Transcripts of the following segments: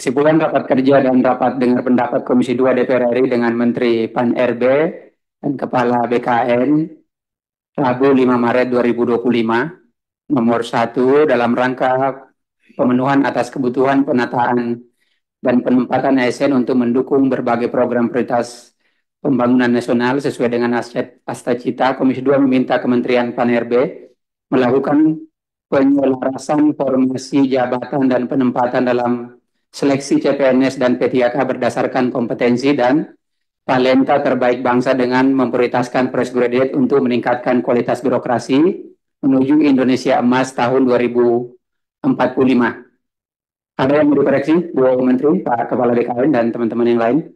Kesimpulan rapat kerja dan rapat dengar pendapat Komisi 2 DPR RI dengan Menteri Pan-RB dan Kepala BKN Rabu 5 Maret 2025. Nomor 1, dalam rangka pemenuhan atas kebutuhan penataan dan penempatan ASN untuk mendukung berbagai program prioritas pembangunan nasional sesuai dengan Asta Cita, Komisi 2 meminta Kementerian Pan-RB melakukan penyelarasan formasi jabatan dan penempatan dalam seleksi CPNS dan P3K berdasarkan kompetensi dan talenta terbaik bangsa dengan memprioritaskan fresh graduate untuk meningkatkan kualitas birokrasi menuju Indonesia Emas tahun 2045. Ada yang mau dikoreksi, Bu Menteri, Pak Kepala BKN, dan teman-teman yang lain?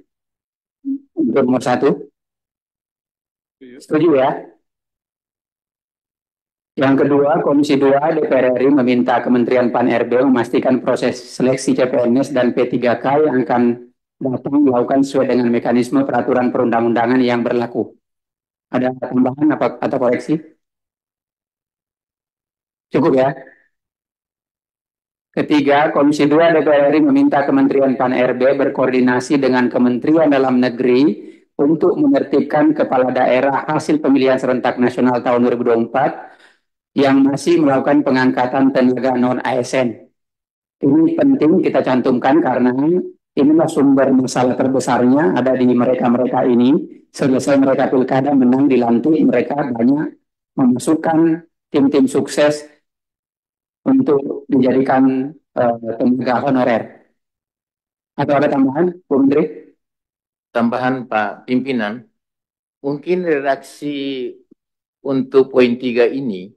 Untuk nomor 1. Setuju ya? Yang kedua, Komisi 2 DPR RI meminta Kementerian Pan-RB memastikan proses seleksi CPNS dan P3K yang akan datang dilakukan sesuai dengan mekanisme peraturan perundang-undangan yang berlaku. Ada tambahan atau koreksi? Cukup ya? Ketiga, Komisi 2 DPR RI meminta Kementerian Pan-RB berkoordinasi dengan Kementerian Dalam Negeri untuk menertibkan kepala daerah hasil pemilihan serentak nasional tahun 2024 yang masih melakukan pengangkatan tenaga non-ASN. Ini penting kita cantumkan karena inilah sumber masalah terbesarnya ada di mereka-mereka ini. Selesai mereka pilkada menang dilantik, mereka banyak memasukkan tim-tim sukses untuk dijadikan tenaga honorer. Atau ada tambahan, Bu Menteri? Tambahan Pak Pimpinan, mungkin redaksi untuk poin 3 ini,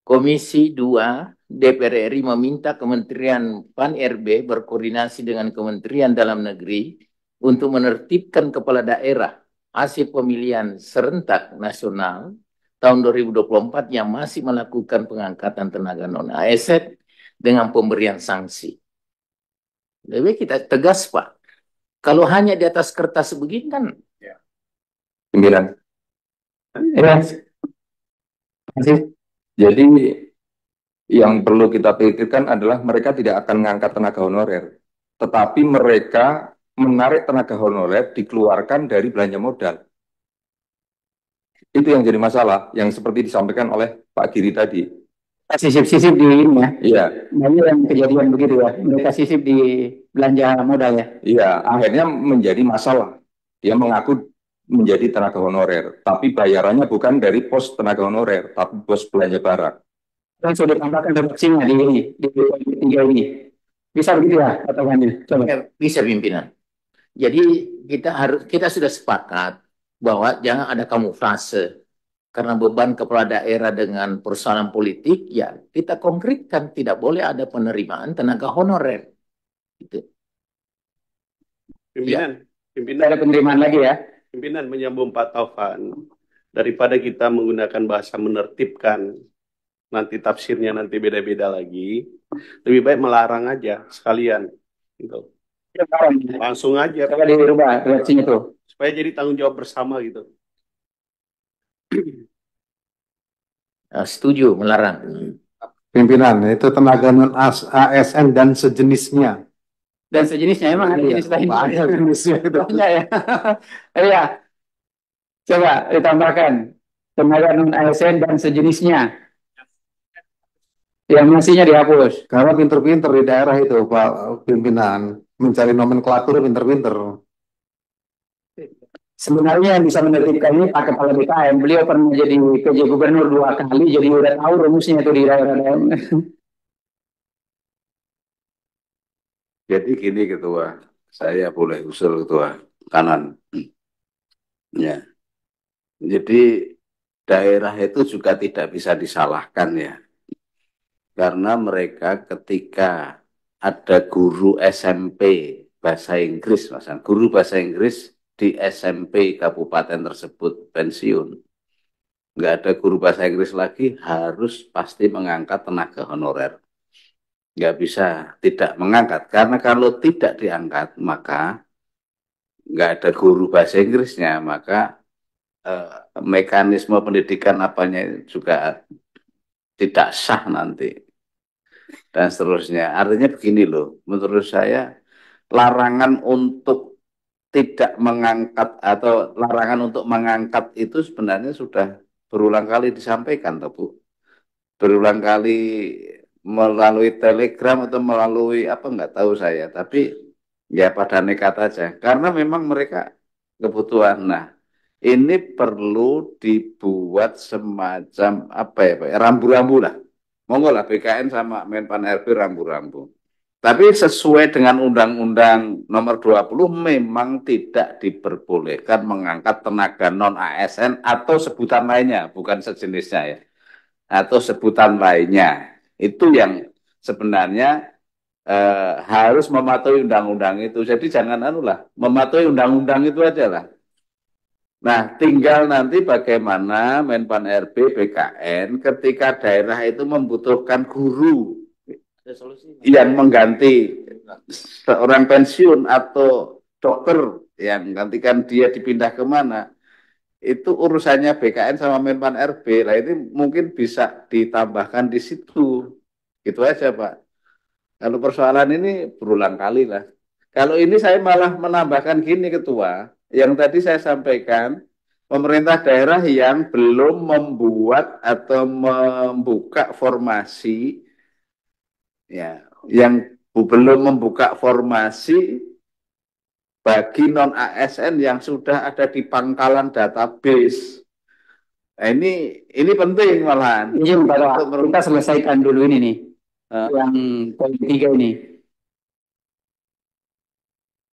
Komisi 2 DPR RI meminta Kementerian Pan-RB berkoordinasi dengan Kementerian Dalam Negeri untuk menertibkan kepala daerah hasil pemilihan serentak nasional tahun 2024 yang masih melakukan pengangkatan tenaga non-ASN dengan pemberian sanksi. Lebih kita tegas, Pak. Kalau hanya di atas kertas begini kan. Pimpinan. Ya. Masih. Jadi yang perlu kita pikirkan adalah mereka tidak akan mengangkat tenaga honorer, tetapi mereka menarik tenaga honorer dikeluarkan dari belanja modal. Itu yang jadi masalah, yang seperti disampaikan oleh Pak Giri tadi. Sisip-sisip di ini ya. Iya. Nah, ini yang kejadian begitu ya. Mereka sisip di belanja modal ya. Iya, akhirnya menjadi masalah. Dia mengaku menjadi tenaga honorer, tapi bayarannya bukan dari pos tenaga honorer, tapi pos belanja barang. Dan sudah ditambahkan redaksinya di ini, di poin 3 ini. Bisa begitu ya katakannya? Coba. Bisa pimpinan. Jadi kita sudah sepakat bahwa jangan ada kamuflase. Karena beban kepala daerah dengan persoalan politik, ya kita konkretkan tidak boleh ada penerimaan tenaga honorer. Gitu. Pimpinan, Tidak ada penerimaan lagi ya. Pimpinan menyambung Pak Taufan. Daripada kita menggunakan bahasa menertibkan, nanti tafsirnya nanti beda-beda lagi, lebih baik melarang aja sekalian. Gitu. Langsung aja. Coba dirubah redaksinya tuh. Supaya jadi tanggung jawab bersama gitu. Setuju melarang. Pimpinan, itu tenaga non ASN dan sejenisnya. Dan sejenisnya emang ada jenis lain. Banyak jenisnya itu. Banyak ya. Iya. Coba ditambahkan tenaga non ASN dan sejenisnya. Yang masihnya dihapus. Karena pinter-pinter di daerah itu, Pak Pimpinan. Mencari nomenklatur pinter-pinter. Sebenarnya yang bisa menertibkan ini Pak Kepala BKN. Beliau pernah jadi PJ Gubernur 2 kali, jadi udah tahu rumusnya itu di daerah-daerah. Jadi gini Ketua, saya boleh usul Ketua kanan. Ya. Jadi daerah itu juga tidak bisa disalahkan ya. Karena mereka ketika ada guru SMP bahasa Inggris, misalnya guru bahasa Inggris di SMP kabupaten tersebut pensiun, nggak ada guru bahasa Inggris lagi, harus pasti mengangkat tenaga honorer. Nggak bisa tidak mengangkat, karena kalau tidak diangkat maka nggak ada guru bahasa Inggrisnya, maka mekanisme pendidikan apanya juga tidak sah nanti dan seterusnya. Artinya begini loh, menurut saya larangan untuk tidak mengangkat atau larangan untuk mengangkat itu sebenarnya sudah berulang kali disampaikan, toh, Bu. Berulang kali melalui telegram atau melalui apa nggak tahu saya, tapi ya pada nekat aja karena memang mereka kebutuhan. Nah, ini perlu dibuat semacam apa ya, Pak? Rambu-rambu lah. Monggo lah BKN sama Menpan RB rambu-rambu. Tapi sesuai dengan Undang-Undang Nomor 20 memang tidak diperbolehkan mengangkat tenaga non ASN atau sebutan lainnya, bukan sejenisnya ya. Atau sebutan lainnya. Itu yang sebenarnya harus mematuhi undang-undang itu. Jadi jangan anulah, mematuhi undang-undang itu aja lah. Nah, tinggal nanti bagaimana Menpan RB, BKN ketika daerah itu membutuhkan guru yang mengganti seorang pensiun atau dokter yang gantikan dia dipindah kemana, itu urusannya BKN sama Menpan RB lah. Ini mungkin bisa ditambahkan di situ, gitu aja Pak. Kalau persoalan ini berulang kali lah. Kalau ini saya malah menambahkan gini Ketua, yang tadi saya sampaikan, pemerintah daerah yang belum membuat atau membuka formasi, ya, yang belum membuka formasi bagi non ASN yang sudah ada di pangkalan database. Nah, ini penting malahan. Izin Pak, kita selesaikan dulu ini nih, yang poin 3 ini.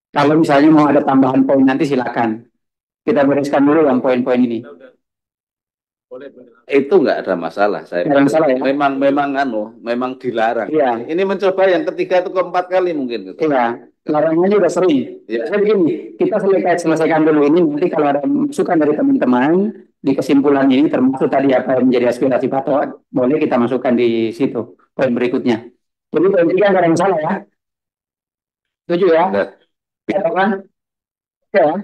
Kalau misalnya mau ada tambahan poin nanti silakan. Kita bereskan dulu yang poin-poin ini. Itu nggak ada masalah. Saya Nggak ada masalah ya? memang dilarang. Iya. Ini mencoba yang ketiga atau keempat kali mungkin. Gitu. Iya, larangannya udah sering. Ya. Jadi begini, kita selesaikan dulu ini. Nanti kalau ada masukan dari teman-teman di kesimpulan ini, termasuk tadi apa yang menjadi aspirasi Pak Toa, boleh kita masukkan di situ poin berikutnya. Jadi poin 3 nggak ada masalah ya? Setuju ya? Ya, kan? Oke ya?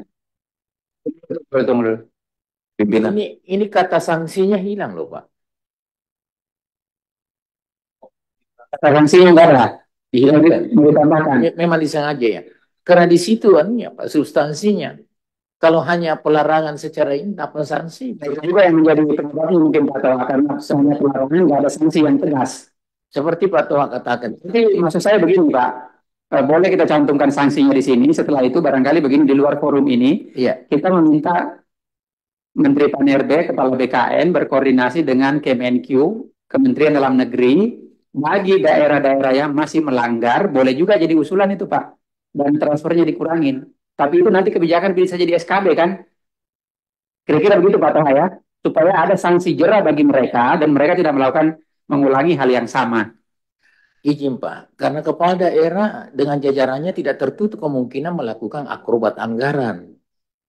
Tunggu dulu. Pimpinan. Ini kata sanksinya hilang loh Pak. Kata sanksinya nggak ada. Mau ditambahkan. Memang disengaja ya. Karena di situ anunya Pak, substansinya. Kalau hanya pelarangan secara ini, apa sanksi? Nah, itu juga yang menjadi penyebabnya mungkin Pak Toa, karena hanya pelarangan nggak ada sanksi yang tegas. Seperti Pak Toha katakan. Jadi maksud saya begini Pak, boleh kita cantumkan sanksinya di sini. Setelah itu barangkali begini di luar forum ini, Iya. kita meminta Menteri Pan-RB, Kepala BKN berkoordinasi dengan Kemenq, Kementerian Dalam Negeri, bagi daerah-daerah yang masih melanggar, boleh juga jadi usulan itu Pak, dan transfernya dikurangin. Tapi itu nanti kebijakan bisa jadi SKB kan? Kira-kira begitu Pak Toha ya, supaya ada sanksi jera bagi mereka dan mereka tidak mengulangi hal yang sama. Izin Pak, karena kepala daerah dengan jajarannya tidak tertutup kemungkinan melakukan akrobat anggaran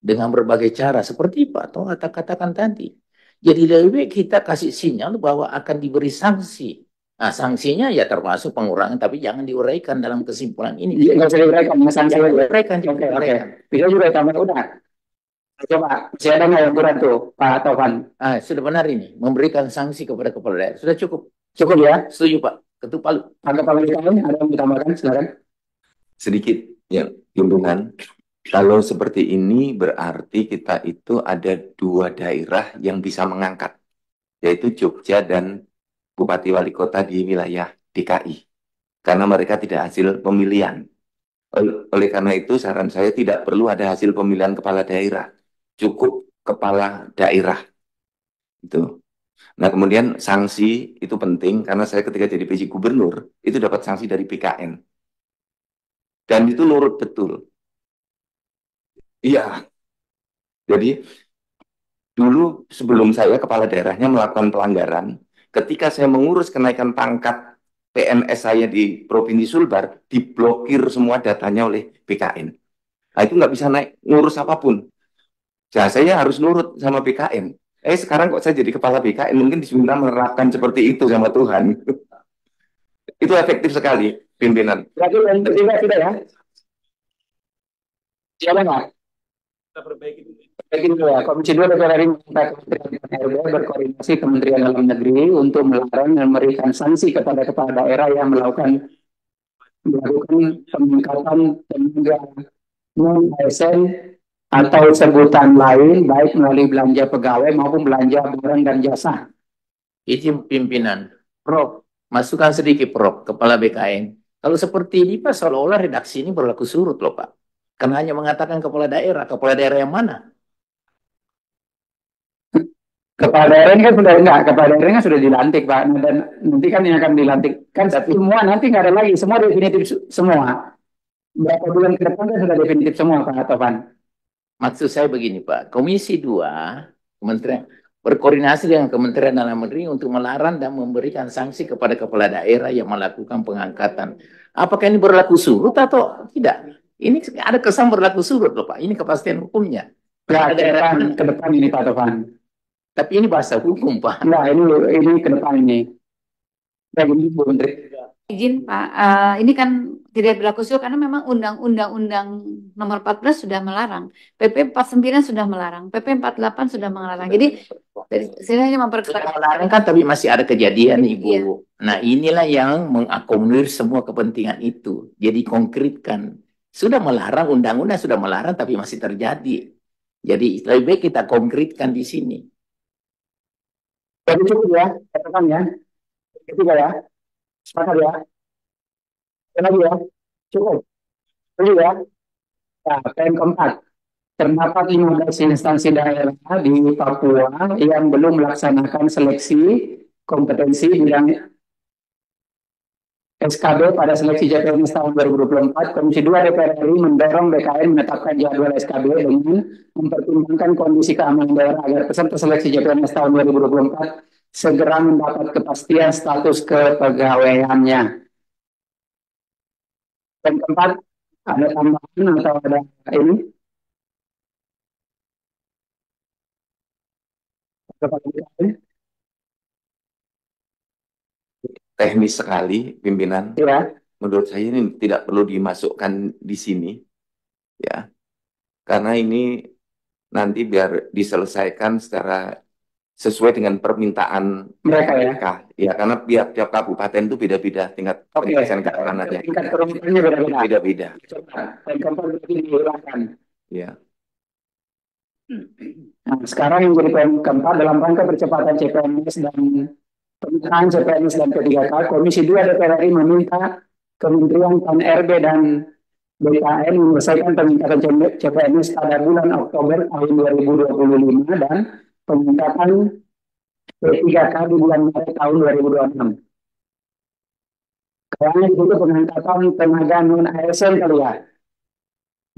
dengan berbagai cara seperti Pak Toha katakan tadi. Jadi lebih baik kita kasih sinyal bahwa akan diberi sanksi. Nah, sanksinya ya termasuk pengurangan, tapi jangan diuraikan dalam kesimpulan ini. Nggak usah diuraikan, sanksi Jangan aja. diuraikan, jangan Oke. diuraikan. Bisa juga tambah udah. Coba, masih ada nggak yang kurang tuh, Pak Tovan? Sudah benar ini, memberikan sanksi kepada kepala daerah. Sudah cukup. Cukup ya? Setuju Pak. Ketua Palu. Pak Kepala BKN, ada yang ditambahkan? Silakan. Sedikit ya, pimpinan. Kalau seperti ini berarti kita itu ada 2 daerah yang bisa mengangkat, yaitu Jogja dan Bupati Wali Kota di wilayah DKI. Karena mereka tidak hasil pemilihan. Oleh karena itu saran saya tidak perlu ada hasil pemilihan kepala daerah. Cukup kepala daerah. Itu. Nah kemudian sanksi itu penting karena saya ketika jadi PJ Gubernur itu dapat sanksi dari BKN. Dan itu nurut betul. Iya. Jadi dulu sebelum saya kepala daerahnya melakukan pelanggaran, ketika saya mengurus kenaikan pangkat PNS saya di Provinsi Sulbar, diblokir semua datanya oleh BKN. Nah itu nggak bisa naik ngurus apapun. Nah, saya harus nurut sama BKN. Sekarang kok saya jadi kepala BKN, mungkin diminta menerapkan seperti itu sama Tuhan. Itu efektif sekali, pimpinan. Berarti yang ketiga tidak ya? Siapa nggak? Kita perbaiki dulu. Ya, Komisi 2 DPR RI meminta Kementerian RB berkoordinasi Kementerian Dalam Negeri untuk melarang dan memberikan sanksi kepada kepala daerah yang melakukan melakukan peningkatan tenaga non ASN atau sebutan lain baik melalui belanja pegawai maupun belanja barang dan jasa. Izin pimpinan, Prof, masukkan sedikit Prof, Kepala BKN. Kalau seperti ini Pak, seolah-olah redaksi ini berlaku surut loh Pak. Karena hanya mengatakan kepala daerah yang mana? Kepala daerah ini kan sudah enggak, kepala daerah kan sudah dilantik Pak, nah, dan nanti kan yang akan dilantik kan semua nanti nggak ada lagi, semua definitif semua. Berapa bulan ke depan kan sudah definitif semua Pak Tovan. Maksud saya begini Pak, Komisi 2 Kementerian berkoordinasi dengan Kementerian Dalam Negeri untuk melarang dan memberikan sanksi kepada kepala daerah yang melakukan pengangkatan. Apakah ini berlaku surut atau tidak? Ini ada kesan berlaku surut loh Pak. Ini kepastian hukumnya. Ya, ke depan ini Pak Tovan. Tapi ini bahasa hukum Pak. Nah, ini ke depan ini. Ya, begini Bu Menteri. Izin Pak, ini kan tidak berlaku surut karena memang Undang-Undang Nomor 14 sudah melarang, PP 49 sudah melarang, PP 48 sudah melarang. Jadi saya hanya memperketat. Melarang kan, tapi masih ada kejadian Ibu. Iya. Nah inilah yang mengakomodir semua kepentingan itu. Jadi konkretkan. Sudah melarang, undang-undang sudah melarang, tapi masih terjadi. Jadi lebih baik kita konkretkan di sini. Jadi cukup ya, katakan ya. Ketiga ya. Sepakat ya. Lagi ya. Cukup. Dulu ya. Nah, poin keempat. Terdapat 15 instansi daerah di Papua yang belum melaksanakan seleksi kompetensi bidang SKB pada seleksi JPNS tahun 2024. Komisi 2 DPR RI mendorong BKN menetapkan jadwal SKB dengan mempertimbangkan kondisi keamanan daerah agar peserta seleksi JPNS tahun 2024 segera mendapat kepastian status kepegawaiannya. Dan keempat, ada tambahan atau ada ini? Teknis sekali, pimpinan. Ya. Menurut saya ini tidak perlu dimasukkan di sini, ya, karena ini nanti biar diselesaikan secara sesuai dengan permintaan mereka ya. Ya, karena tiap kabupaten itu beda-beda tingkat penyelesaian keamanannya. Tingkat kerumitannya beda-beda. Beda-beda. Dan keempat berarti dihilangkan. Ya. Nah, sekarang yang jadi poin keempat dalam rangka percepatan CPNS dan pemetaan CPNS dan P3K, Komisi 2 DPR RI meminta Kementerian PAN-RB dan BKN menyelesaikan peningkatan CPNS pada bulan Oktober tahun 2025 dan peningkatan P3K di bulan Maret tahun 2026. Karena itu pengangkatan tenaga non ASN kali ya.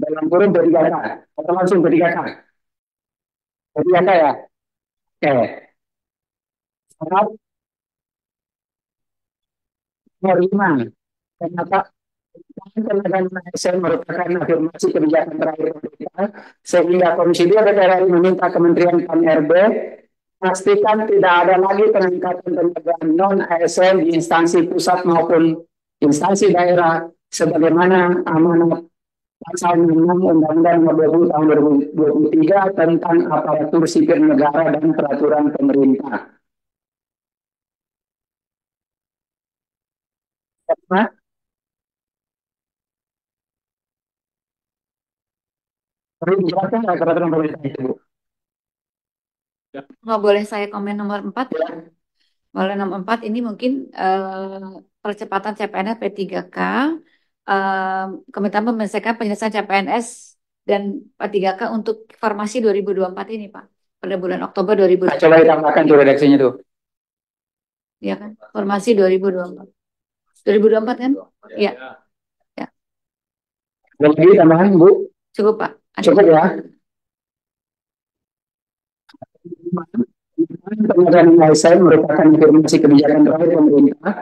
Dalam kurun P3K atau langsung P3K. P3K ya. Oke. Syarat nomor 5. Kenapa tenaga non ASN merupakan afirmasi kebijakan terakhir pemerintah, sehingga Komisi 2 DPR RI meminta Kementerian PAN-RB pastikan tidak ada lagi pengangkatan tenaga non ASN di instansi pusat maupun instansi daerah sebagaimana amanat Pasal 6 Undang-Undang Nomor 20 Tahun 2023 tentang aparatur sipil negara dan peraturan pemerintah. Karena perlu dijelaskan peraturan pemerintah itu, Bu. Nggak boleh saya komen nomor 4 ya. Boleh nomor 4 ini mungkin percepatan CPNS P3K, Kementerian menyelesaikan penyelesaian CPNS dan P3K untuk formasi 2024 ini Pak, pada bulan Oktober 2024. Coba ditambahkan tuh redaksinya tuh. Iya kan, formasi 2024. 2024 kan? Iya. Ya. Ada lagi tambahan Bu? Cukup Pak. Cukup ya. Pengadaan ASN merupakan informasi kebijakan terakhir pemerintah,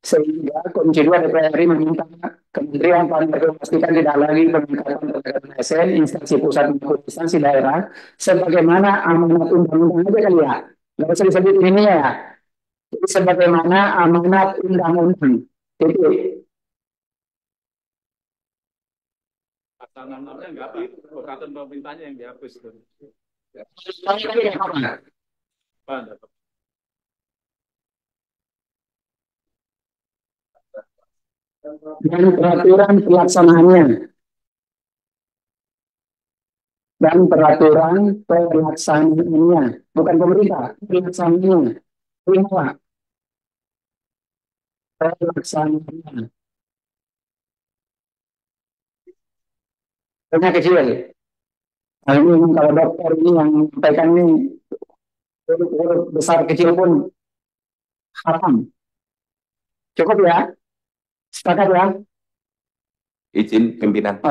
sehingga Komisi 2 DPR RI meminta Kementerian PAN-RB memastikan tidak lagi peningkatan tenaga ASN instansi pusat maupun instansi daerah, sebagaimana amanat undang-undang aja kali ya. Nggak usah disebut ini ya. Jadi sebagaimana amanat undang-undang. Itu. Pasal 6-nya enggak apa, peraturan pemerintahnya yang dihapus itu. dan peraturan pelaksanaannya. Dan peraturan pelaksanaannya, bukan pemerintah, pelaksanaannya. Ingat, pelaksanaannya. Hanya kecil. Nah, ini kalau dokter ini yang menyampaikan ini huruf besar kecil pun hatam. Cukup ya? Sepakat ya? Izin pimpinan. Oh,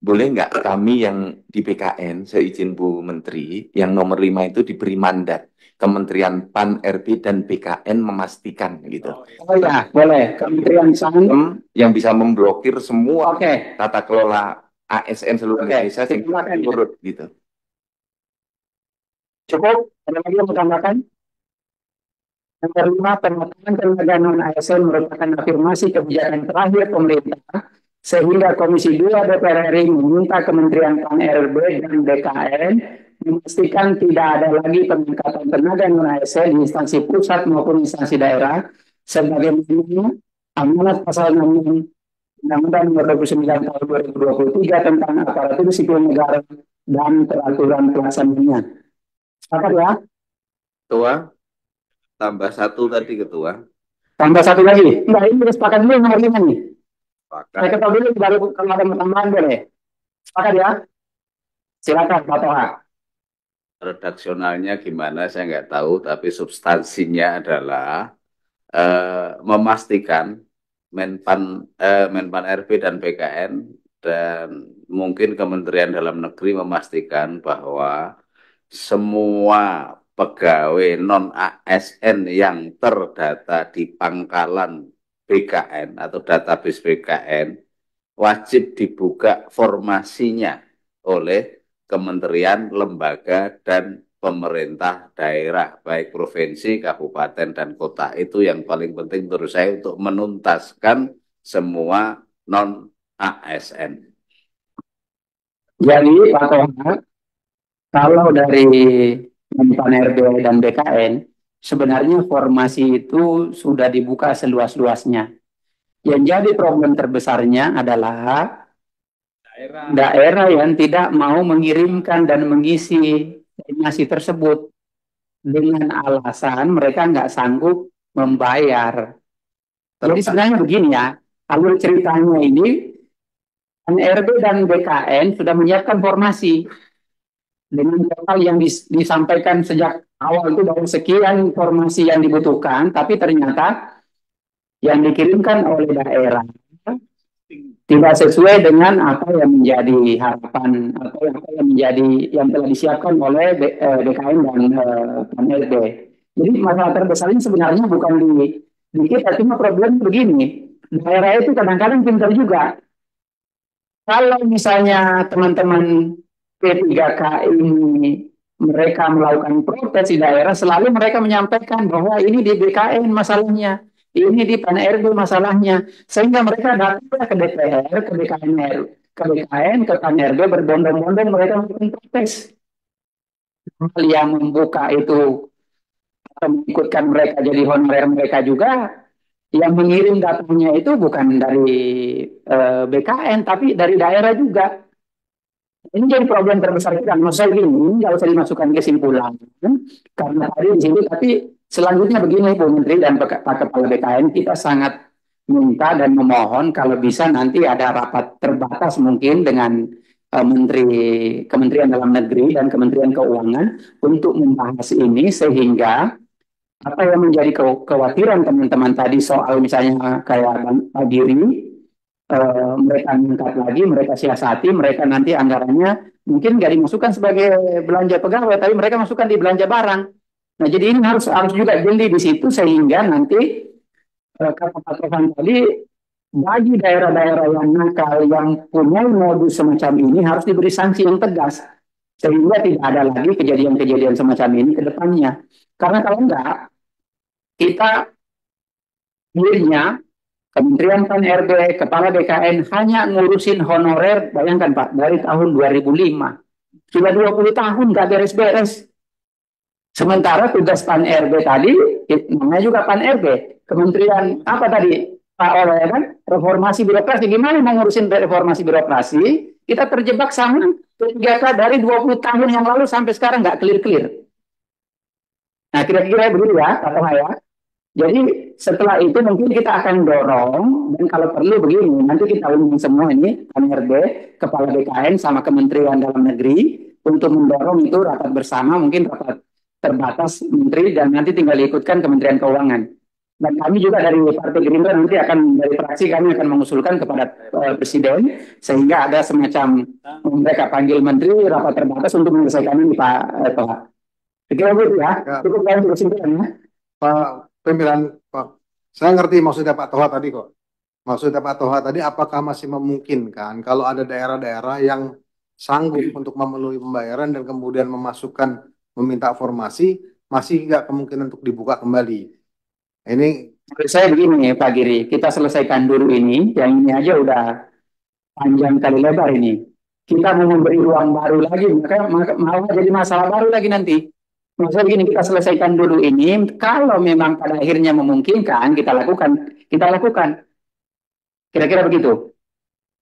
Boleh nggak kami yang di PKN, seizin Bu Menteri, yang nomor 5 itu diberi mandat Kementerian PAN, RB, dan BKN memastikan gitu. oh ya, boleh. Kementerian SAN. Yang bisa memblokir semua Oke. tata kelola ASN seluruh Oke, Indonesia sehingga silakan. turut gitu. Cukup? Ada lagi yang mau tambahkan? Yang kelima, pemotongan tenaga non-ASN merupakan afirmasi kebijakan terakhir pemerintah, sehingga Komisi 2 DPR RI meminta Kementerian PAN RB dan BKN memastikan tidak ada lagi pengangkatan tenaga non-ASN di instansi pusat maupun instansi daerah, sebagaimana amanat pasal 6 Undang-Undang Nomor 29 Tahun 2023 tentang aparatur sipil negara dan peraturan pelaksananya. Sepakat ya? Ketua, tambah satu tadi ketua. Tambah satu lagi. Enggak, ini udah sepakat dulu nomor 5 nih. Sepakat. Saya ketahui dulu baru kalau ada tambahan boleh. Sepakat ya? Silakan Pak Toha. Redaksionalnya gimana saya nggak tahu, tapi substansinya adalah memastikan Menpan RB dan PKN dan mungkin Kementerian Dalam Negeri memastikan bahwa semua pegawai non-ASN yang terdata di pangkalan BKN atau database BKN wajib dibuka formasinya oleh kementerian, lembaga, dan pemerintah daerah, baik provinsi, kabupaten, dan kota. Itu yang paling penting menurut saya untuk menuntaskan semua non-ASN. Jadi Pak Toha, kalau dari Menpan RB dan BKN, sebenarnya formasi itu sudah dibuka seluas-luasnya. Yang jadi problem terbesarnya adalah daerah yang tidak mau mengirimkan dan mengisi informasi tersebut dengan alasan mereka nggak sanggup membayar. Jadi sebenarnya begini ya, alur ceritanya ini NRB dan BKN sudah menyiapkan formasi dengan total yang disampaikan sejak awal itu bahwa sekian informasi yang dibutuhkan, tapi ternyata yang dikirimkan oleh daerah tidak sesuai dengan apa yang menjadi harapan atau apa yang menjadi yang telah disiapkan oleh BKN dan PAN-RB. Jadi masalah terbesarnya sebenarnya bukan di kita, cuma problem begini, daerah itu kadang-kadang pintar juga. Kalau misalnya teman-teman P3K ini mereka melakukan protes di daerah, selalu mereka menyampaikan bahwa ini di BKN masalahnya, ini di PAN-RB masalahnya, sehingga mereka datang ke DPR, ke BKN, ke PAN-RB berbondong-bondong mereka melakukan protes. Hal yang membuka itu atau mengikutkan mereka jadi honorer mereka juga, yang mengirim datanya itu bukan dari BKN, tapi dari daerah juga. Ini jadi problem terbesar kita. Maksud saya begini, ini nggak usah dimasukkan kesimpulan. Karena tadi di sini, tapi selanjutnya begini Bu Menteri dan Pak Kepala BKN, kita sangat minta dan memohon kalau bisa nanti ada rapat terbatas mungkin dengan Kementerian Dalam Negeri dan Kementerian Keuangan untuk membahas ini sehingga apa yang menjadi kekhawatiran teman-teman tadi soal misalnya kayak Pak Diri, mereka angkat lagi, mereka siasati, mereka nanti anggarannya mungkin nggak dimasukkan sebagai belanja pegawai, tapi mereka masukkan di belanja barang. Nah, jadi ini harus juga jeli di situ sehingga nanti kata Pak Tohan tadi, bagi daerah-daerah yang nakal, yang punya modus semacam ini harus diberi sanksi yang tegas sehingga tidak ada lagi kejadian-kejadian semacam ini ke depannya. Karena kalau enggak, kita akhirnya Kementerian PAN-RB, Kepala BKN hanya ngurusin honorer, bayangkan Pak, dari tahun 2005. Sudah 20 tahun nggak beres-beres. Sementara tugas PAN-RB tadi, namanya juga PAN-RB, Kementerian apa tadi? Pak Oleh kan, reformasi birokrasi. Gimana mau ngurusin reformasi birokrasi? Kita terjebak sama P3K dari 20 tahun yang lalu sampai sekarang nggak clear-clear. Nah, kira-kira begitu ya, Pak Toha ya. Jadi setelah itu mungkin kita akan dorong, dan kalau perlu begini, nanti kita undang semua ini, KNRB, Kepala BKN, sama Kementerian Dalam Negeri, untuk mendorong itu rapat bersama, mungkin rapat terbatas menteri, dan nanti tinggal diikutkan Kementerian Keuangan. Dan kami juga dari Partai Gerindra nanti akan, dari fraksi kami akan mengusulkan kepada Presiden, sehingga ada semacam, mereka panggil menteri, rapat terbatas untuk menyelesaikan ini Pak Toha. Kira begitu ya, cukup kalian kesimpulan ya. Pak Pimpinan, Pak, saya ngerti maksudnya Pak Toha tadi kok. Maksudnya Pak Toha tadi, apakah masih memungkinkan kalau ada daerah-daerah yang sanggup untuk memenuhi pembayaran dan kemudian meminta formasi, masih nggak kemungkinan untuk dibuka kembali? Ini Menurut saya begini Pak Giri, kita selesaikan dulu ini, yang ini aja udah panjang kali lebar ini. Kita mau memberi ruang baru lagi, maka malah jadi masalah baru lagi nanti. Maksudnya begini, kita selesaikan dulu ini, kalau memang pada akhirnya memungkinkan, kita lakukan. Kira-kira begitu.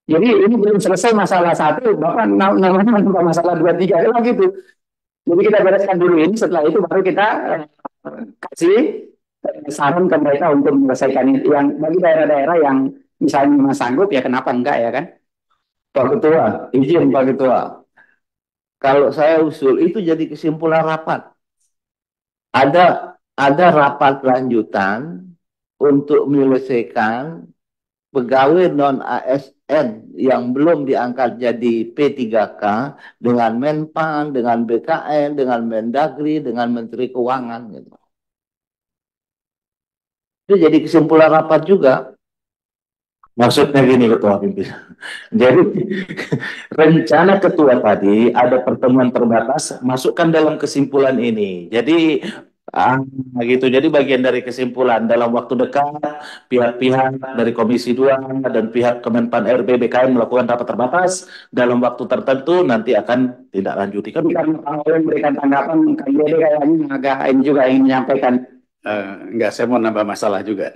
Jadi ini belum selesai masalah satu, Bapak namanya menambah masalah 2, 3, kalau gitu. Jadi kita bereskan dulu ini, setelah itu baru kita kasih saran ke mereka untuk menyelesaikan ini. Yang bagi daerah-daerah yang misalnya memang sanggup, ya kenapa enggak ya kan? Pak Ketua, izin Pak Ketua. Kalau saya usul itu jadi kesimpulan rapat. Ada rapat lanjutan untuk menyelesaikan pegawai non ASN yang belum diangkat jadi P3K dengan Menpan, dengan BKN, dengan Mendagri, dengan Menteri Keuangan gitu. Itu jadi kesimpulan rapat juga. Maksudnya gini Ketua Pimpinan. Jadi rencana Ketua tadi ada pertemuan terbatas, masukkan dalam kesimpulan ini. Jadi gitu. Jadi bagian dari kesimpulan dalam waktu dekat pihak-pihak dari Komisi 2 dan pihak Kemenpan RB BKN melakukan rapat terbatas dalam waktu tertentu nanti akan tidak lanjuti kan. Karena Pak Oleh memberikan tanggapan, KID kayaknya agak ini juga ingin menyampaikan. Enggak, saya mau nambah masalah juga.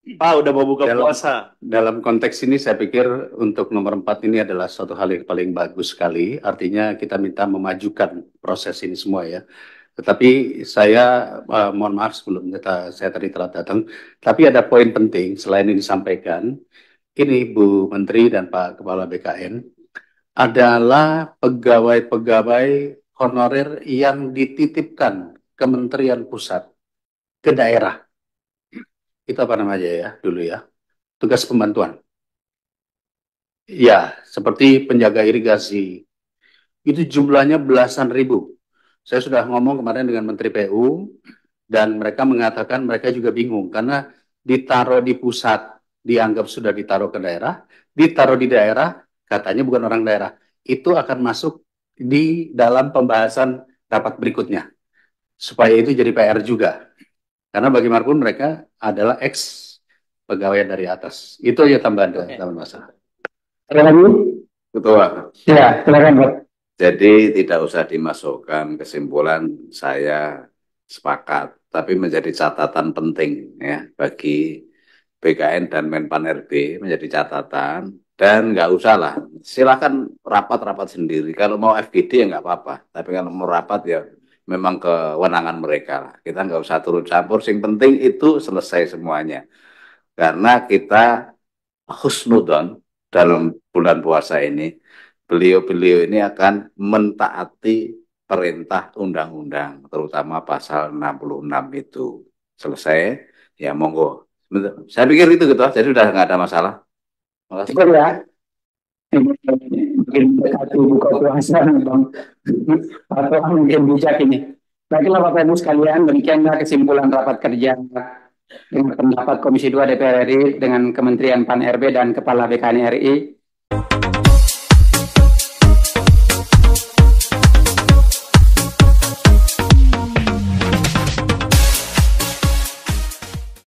Pak, udah mau buka puasa. Dalam konteks ini saya pikir untuk nomor 4 ini adalah suatu hal yang paling bagus sekali. Artinya kita minta memajukan proses ini semua ya. Tetapi saya mohon maaf sebelum saya tadi telat datang. Tapi ada poin penting selain ini disampaikan. Ini Bu Menteri dan Pak Kepala BKN adalah pegawai-pegawai honorer yang dititipkan Kementerian Pusat ke daerah. Itu apa namanya ya dulu ya, tugas pembantuan. Ya, seperti penjaga irigasi. Itu jumlahnya belasan ribu. Saya sudah ngomong kemarin dengan Menteri PU, dan mereka mengatakan mereka juga bingung, karena ditaruh di pusat, dianggap sudah ditaruh ke daerah, ditaruh di daerah, katanya bukan orang daerah. Itu akan masuk di dalam pembahasan rapat berikutnya. Supaya itu jadi PR juga. Karena bagaimanapun mereka adalah ex pegawai dari atas. Itu aja tambahan masalah. Ketua. Ya, silakan Pak. Jadi tidak usah dimasukkan kesimpulan, saya sepakat. Tapi menjadi catatan penting ya bagi BKN dan Menpan RB, menjadi catatan. Dan nggak usah lah, silakan rapat-rapat sendiri. Kalau mau FGD ya nggak apa-apa. Tapi kalau mau rapat ya memang kewenangan mereka lah. Kita nggak usah turut campur. Yang penting itu selesai semuanya. Karena kita husnudon dalam bulan puasa ini, beliau-beliau ini akan mentaati perintah undang-undang, terutama pasal 66 itu. Selesai, ya monggo. Saya pikir itu gitu, jadi sudah nggak ada masalah. Makasih. Cukup ya. Mungkin mendekati buka puasa, Bang. Atau mungkin bijak ini. Baiklah Bapak Ibu sekalian, demikianlah kesimpulan rapat kerja dengan pendapat Komisi 2 DPR RI dengan Kementerian Pan RB dan Kepala BKN RI